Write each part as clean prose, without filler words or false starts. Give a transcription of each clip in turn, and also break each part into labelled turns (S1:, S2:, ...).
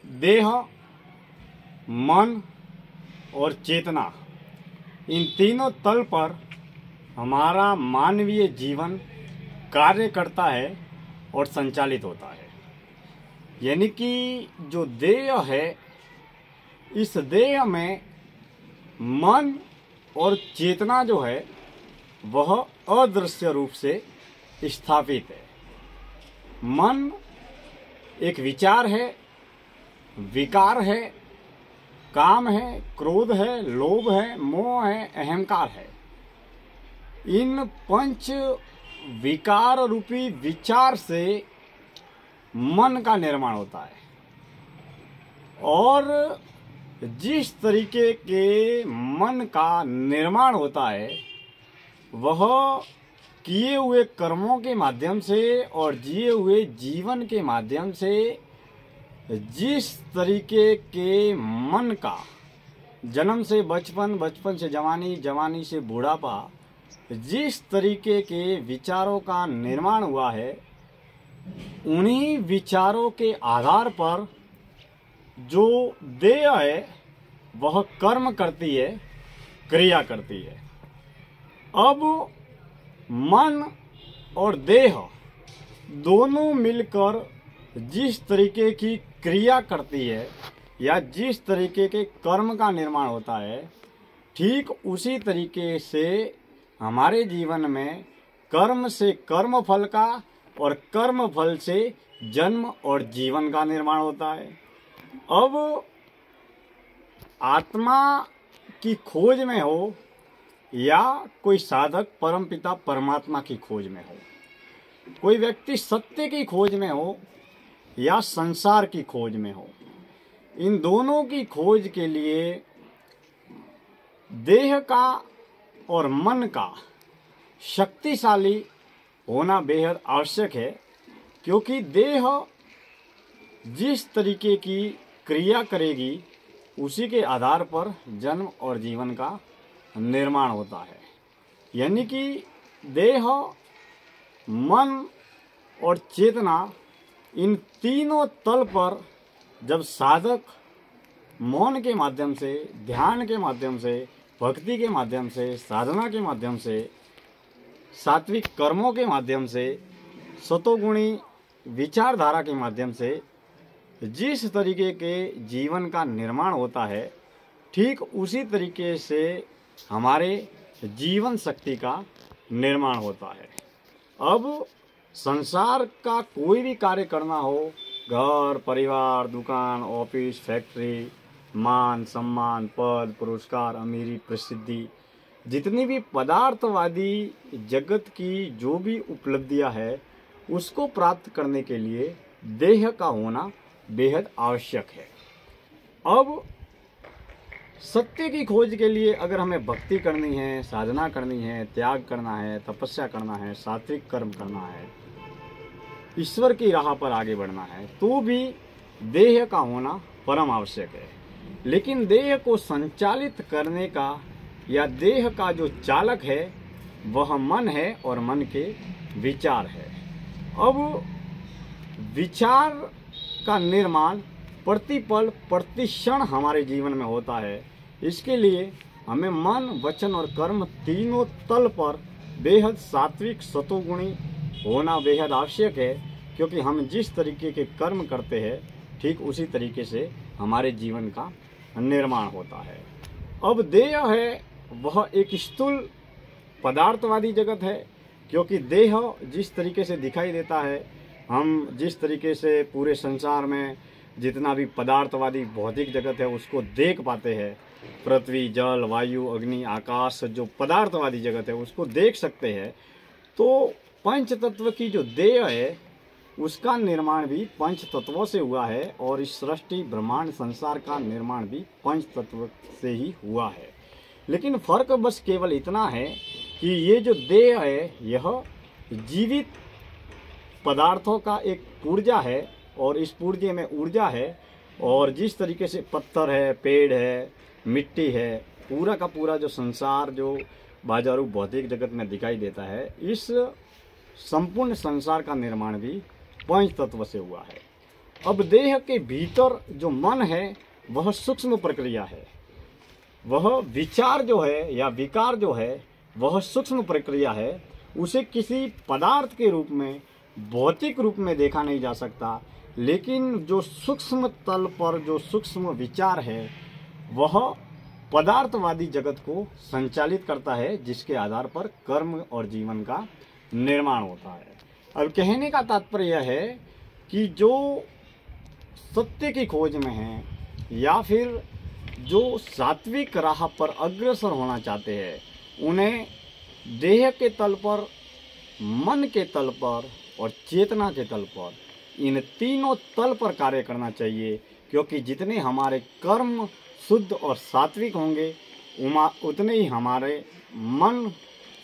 S1: देह, मन और चेतना, इन तीनों तल पर हमारा मानवीय जीवन कार्य करता है और संचालित होता है। यानी कि जो देह है, इस देह में मन और चेतना जो है वह अदृश्य रूप से स्थापित है। मन एक विचार है, विकार है, काम है, क्रोध है, लोभ है, मोह है, अहंकार है। इन पंच विकार रूपी विचार से मन का निर्माण होता है और जिस तरीके के मन का निर्माण होता है वह किए हुए कर्मों के माध्यम से और जिए हुए जीवन के माध्यम से जिस तरीके के मन का जन्म से बचपन, बचपन से जवानी, जवानी से बूढ़ापा, जिस तरीके के विचारों का निर्माण हुआ है, उन्हीं विचारों के आधार पर जो देह है वह कर्म करती है, क्रिया करती है। अब मन और देह दोनों मिलकर जिस तरीके की क्रिया करती है या जिस तरीके के कर्म का निर्माण होता है, ठीक उसी तरीके से हमारे जीवन में कर्म से कर्म फल का और कर्म फल से जन्म और जीवन का निर्माण होता है। अब आत्मा की खोज में हो या कोई साधक परमपिता परमात्मा की खोज में हो, कोई व्यक्ति सत्य की खोज में हो या संसार की खोज में हो, इन दोनों की खोज के लिए देह का और मन का शक्तिशाली होना बेहद आवश्यक है। क्योंकि देह जिस तरीके की क्रिया करेगी उसी के आधार पर जन्म और जीवन का निर्माण होता है। यानी कि देह, मन और चेतना, इन तीनों तल पर जब साधक मौन के माध्यम से, ध्यान के माध्यम से, भक्ति के माध्यम से, साधना के माध्यम से, सात्विक कर्मों के माध्यम से, सतोगुणी विचारधारा के माध्यम से जिस तरीके के जीवन का निर्माण होता है, ठीक उसी तरीके से हमारे जीवन शक्ति का निर्माण होता है। अब संसार का कोई भी कार्य करना हो, घर, परिवार, दुकान, ऑफिस, फैक्ट्री, मान, सम्मान, पद, पुरस्कार, अमीरी, प्रसिद्धि, जितनी भी पदार्थवादी जगत की जो भी उपलब्धियां है, उसको प्राप्त करने के लिए देह का होना बेहद आवश्यक है। अब सत्य की खोज के लिए अगर हमें भक्ति करनी है, साधना करनी है, त्याग करना है, तपस्या करना है, सात्विक कर्म करना है, ईश्वर की राह पर आगे बढ़ना है, तो भी देह का होना परम आवश्यक है। लेकिन देह को संचालित करने का या देह का जो चालक है वह मन है और मन के विचार है। अब विचार का निर्माण प्रतिपल प्रतिक्षण हमारे जीवन में होता है। इसके लिए हमें मन, वचन और कर्म तीनों तल पर बेहद सात्विक सतोगुणी होना बेहद आवश्यक है। क्योंकि हम जिस तरीके के कर्म करते हैं, ठीक उसी तरीके से हमारे जीवन का निर्माण होता है। अब देह है वह एक स्थूल पदार्थवादी जगत है। क्योंकि देह जिस तरीके से दिखाई देता है, हम जिस तरीके से पूरे संसार में जितना भी पदार्थवादी भौतिक जगत है उसको देख पाते हैं, पृथ्वी, जल, वायु, अग्नि, आकाश, जो पदार्थवादी जगत है उसको देख सकते हैं, तो पंच तत्व की जो देह है उसका निर्माण भी पंच तत्वों से हुआ है और इस सृष्टि, ब्रह्मांड, संसार का निर्माण भी पंच तत्व से ही हुआ है। लेकिन फर्क बस केवल इतना है कि ये जो देह है यह जीवित पदार्थों का एक पुर्जा है और इस पुर्जे में ऊर्जा है। और जिस तरीके से पत्थर है, पेड़ है, मिट्टी है, पूरा का पूरा जो संसार जो बाजारू भौतिक जगत में दिखाई देता है, इस संपूर्ण संसार का निर्माण भी पंच तत्व से हुआ है। अब देह के भीतर जो मन है वह सूक्ष्म प्रक्रिया है, वह विचार जो है या विकार जो है वह सूक्ष्म प्रक्रिया है। उसे किसी पदार्थ के रूप में, भौतिक रूप में देखा नहीं जा सकता, लेकिन जो सूक्ष्म तल पर जो सूक्ष्म विचार है वह पदार्थवादी जगत को संचालित करता है, जिसके आधार पर कर्म और जीवन का निर्माण होता है। अब कहने का तात्पर्य यह है कि जो सत्य की खोज में है या फिर जो सात्विक राह पर अग्रसर होना चाहते हैं, उन्हें देह के तल पर, मन के तल पर और चेतना के तल पर, इन तीनों तल पर कार्य करना चाहिए। क्योंकि जितने हमारे कर्म शुद्ध और सात्विक होंगे उतने ही हमारे मन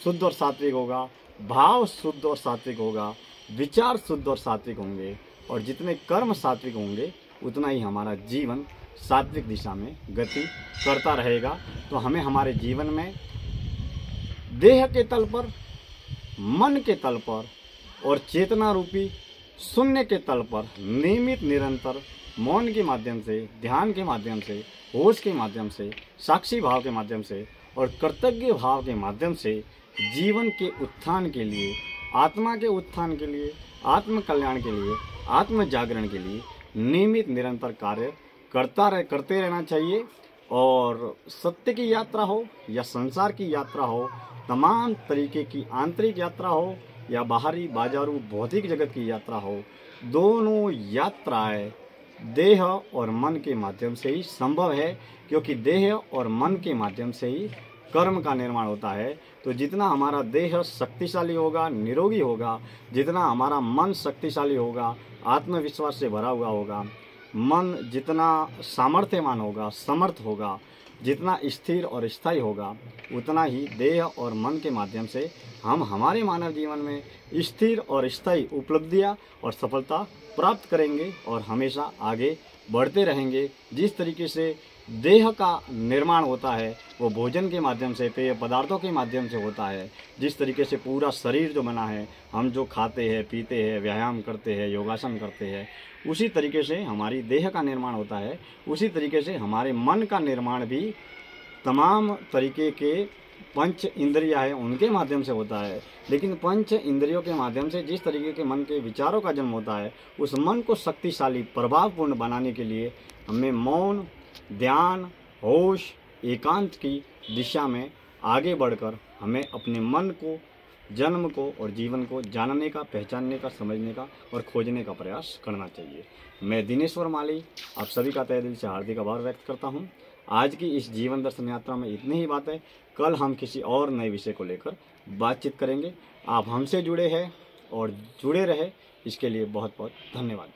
S1: शुद्ध और सात्विक होगा, भाव शुद्ध और सात्विक होगा, विचार शुद्ध और सात्विक होंगे, और जितने कर्म सात्विक होंगे उतना ही हमारा जीवन सात्विक दिशा में गति करता रहेगा। तो हमें हमारे जीवन में देह के तल पर, मन के तल पर और चेतना रूपी शून्य के तल पर नियमित निरंतर मौन के माध्यम से, ध्यान के माध्यम से, होश के माध्यम से, साक्षी भाव के माध्यम से और कर्तव्य भाव के माध्यम से जीवन के उत्थान के लिए, आत्मा के उत्थान के लिए, आत्म कल्याण के लिए, आत्म जागरण के लिए नियमित निरंतर कार्य करते रहना चाहिए। और सत्य की यात्रा हो या संसार की यात्रा हो, तमाम तरीके की आंतरिक यात्रा हो या बाहरी बाजारू भौतिक जगत की यात्रा हो, दोनों यात्राएं देह और मन के माध्यम से ही संभव है। क्योंकि देह और मन के माध्यम से ही कर्म का निर्माण होता है। तो जितना हमारा देह शक्तिशाली होगा, निरोगी होगा, जितना हमारा मन शक्तिशाली होगा, आत्मविश्वास से भरा हुआ होगा, मन जितना सामर्थ्यवान होगा, समर्थ होगा, जितना स्थिर और स्थायी होगा, उतना ही देह और मन के माध्यम से हम हमारे मानव जीवन में स्थिर और स्थायी उपलब्धियां और सफलता प्राप्त करेंगे और हमेशा आगे बढ़ते रहेंगे। जिस तरीके से देह का निर्माण होता है वो भोजन के माध्यम से, पेय पदार्थों के माध्यम से होता है। जिस तरीके से पूरा शरीर जो बना है, हम जो खाते हैं, पीते हैं, व्यायाम करते हैं, योगासन करते हैं, उसी तरीके से हमारी देह का निर्माण होता है। उसी तरीके से हमारे मन का निर्माण भी तमाम तरीके के पंच इंद्रिया है उनके माध्यम से होता है। लेकिन पंच इंद्रियों के माध्यम से जिस तरीके के मन के विचारों का जन्म होता है, उस मन को शक्तिशाली, प्रभावपूर्ण बनाने के लिए हमें मौन, ध्यान, होश, एकांत की दिशा में आगे बढ़कर हमें अपने मन को, जन्म को और जीवन को जानने का, पहचानने का, समझने का और खोजने का प्रयास करना चाहिए। मैं दिनेश्वर माली आप सभी का तहे दिल से हार्दिक आभार व्यक्त करता हूँ। आज की इस जीवन दर्शन यात्रा में इतनी ही बात है। कल हम किसी और नए विषय को लेकर बातचीत करेंगे। आप हमसे जुड़े हैं और जुड़े रहे, इसके लिए बहुत बहुत धन्यवाद।